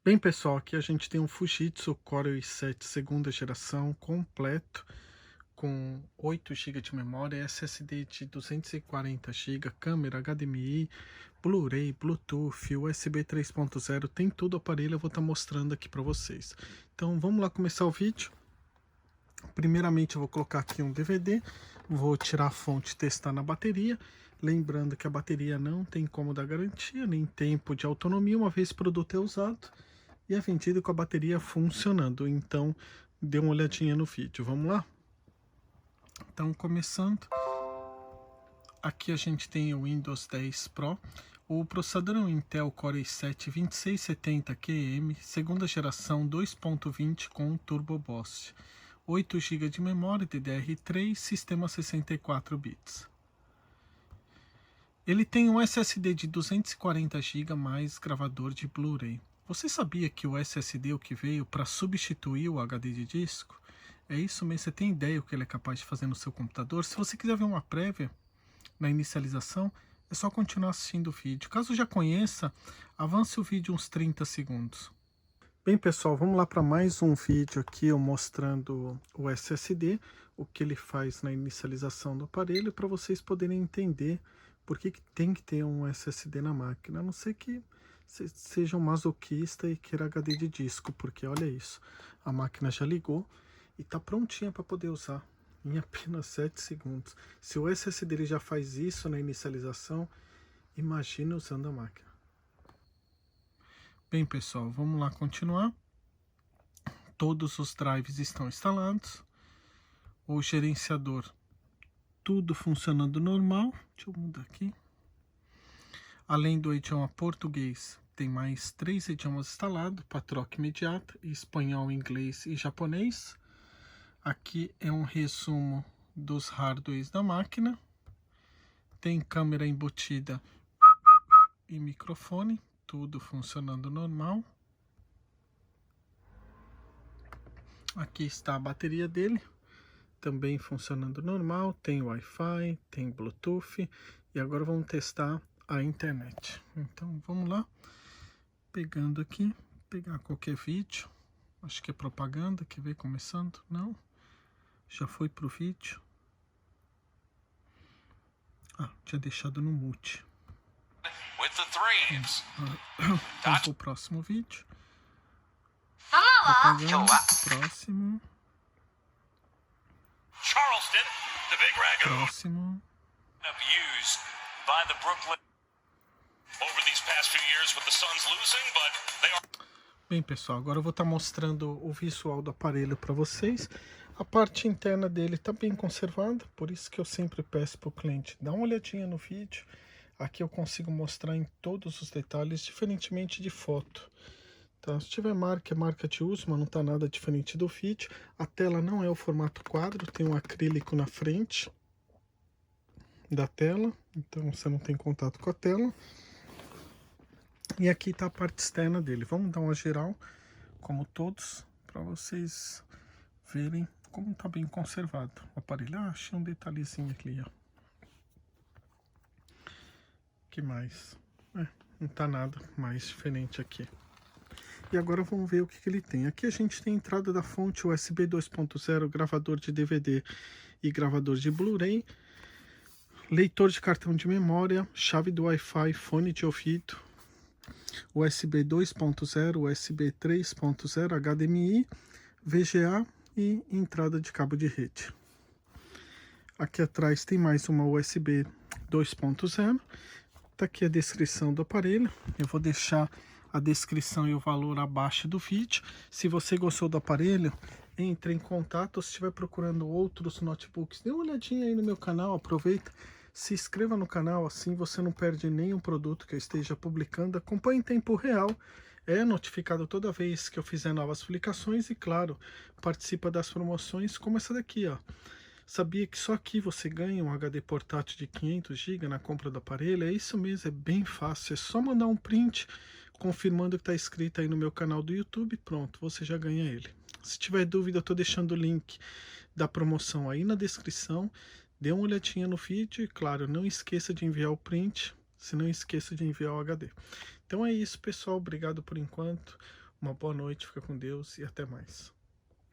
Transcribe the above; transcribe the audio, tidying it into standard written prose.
Bem, pessoal, aqui a gente tem um Fujitsu Core i7 segunda geração completo com 8 GB de memória, SSD de 240 GB, câmera, HDMI, Blu-ray, Bluetooth, USB 3.0, tem tudo o aparelho, eu vou estar mostrando aqui para vocês. Então vamos lá começar o vídeo. Primeiramente eu vou colocar aqui um DVD, vou tirar a fonte e testar na bateria. Lembrando que a bateria não tem como dar garantia, nem tempo de autonomia, uma vez o produto é usado e é vendido com a bateria funcionando. Então dê uma olhadinha no vídeo, vamos lá? Então começando, aqui a gente tem o Windows 10 Pro. O processador é um Intel Core i7 2670QM, segunda geração 2.20 com Turbo Boost. 8 GB de memória DDR3, sistema 64 bits. Ele tem um SSD de 240 GB mais gravador de Blu-ray. Você sabia que o SSD é o que veio para substituir o HD de disco? É isso mesmo, você tem ideia o que ele é capaz de fazer no seu computador? Se você quiser ver uma prévia na inicialização, é só continuar assistindo o vídeo. Caso já conheça, avance o vídeo uns 30 segundos. Bem, pessoal, vamos lá para mais um vídeo aqui eu mostrando o SSD, o que ele faz na inicialização do aparelho, para vocês poderem entender por que tem que ter um SSD na máquina, a não ser que seja um masoquista e queira HD de disco, porque olha isso, a máquina já ligou e está prontinha para poder usar em apenas 7 segundos. Se o SSD ele já faz isso na inicialização, imagine usando a máquina. Bem, pessoal, vamos lá continuar. Todos os drives estão instalados. O gerenciador, tudo funcionando normal. Deixa eu mudar aqui. Além do idioma português, tem mais 3 idiomas instalados para troca imediata: espanhol, inglês e japonês. Aqui é um resumo dos hardwares da máquina. Tem câmera embutida e microfone, tudo funcionando normal. Aqui está a bateria dele, também funcionando normal. Tem Wi-Fi, tem Bluetooth. E agora vamos testar a internet. Então vamos lá, pegando aqui, pegar qualquer vídeo. Acho que é propaganda, quer ver começando? Não, já foi pro vídeo. Tinha deixado no mute. Vamos pro próximo vídeo. Propaganda, próximo. Próximo. Bem, pessoal, agora eu vou estar mostrando o visual do aparelho para vocês. A parte interna dele está bem conservada, por isso que eu sempre peço para o cliente dar uma olhadinha no vídeo. Aqui eu consigo mostrar em todos os detalhes, diferentemente de foto. Tá? Se tiver marca, é marca de uso, mas não está nada diferente do vídeo. A tela não é o formato quadro, tem um acrílico na frente da tela, então você não tem contato com a tela. E aqui está a parte externa dele. Vamos dar uma geral, como todos, para vocês verem como está bem conservado o aparelho. Achei um detalhezinho aqui, ó. Que mais? Não está nada mais diferente aqui. E agora vamos ver o que ele tem. Aqui a gente tem a entrada da fonte USB 2.0, gravador de DVD e gravador de Blu-ray, leitor de cartão de memória, chave do Wi-Fi, fone de ouvido, USB 2.0, USB 3.0, HDMI, VGA e entrada de cabo de rede. Aqui atrás tem mais uma USB 2.0. Tá aqui a descrição do aparelho. Eu vou deixar a descrição e o valor abaixo do vídeo. Se você gostou do aparelho, entre em contato. Se estiver procurando outros notebooks, dê uma olhadinha aí no meu canal, aproveita, se inscreva no canal, assim você não perde nenhum produto que eu esteja publicando. Acompanhe em tempo real, é notificado toda vez que eu fizer novas publicações e, claro, participa das promoções como essa daqui, ó. Sabia que só aqui você ganha um HD portátil de 500 GB na compra do aparelho? É isso mesmo, é bem fácil, é só mandar um print confirmando que está inscrito aí no meu canal do YouTube, pronto, você já ganha ele. Se tiver dúvida, eu estou deixando o link da promoção aí na descrição. Dê uma olhadinha no vídeo e, claro, não esqueça de enviar o print, se não esqueça de enviar o HD. Então é isso, pessoal, obrigado por enquanto. Uma boa noite, fica com Deus e até mais.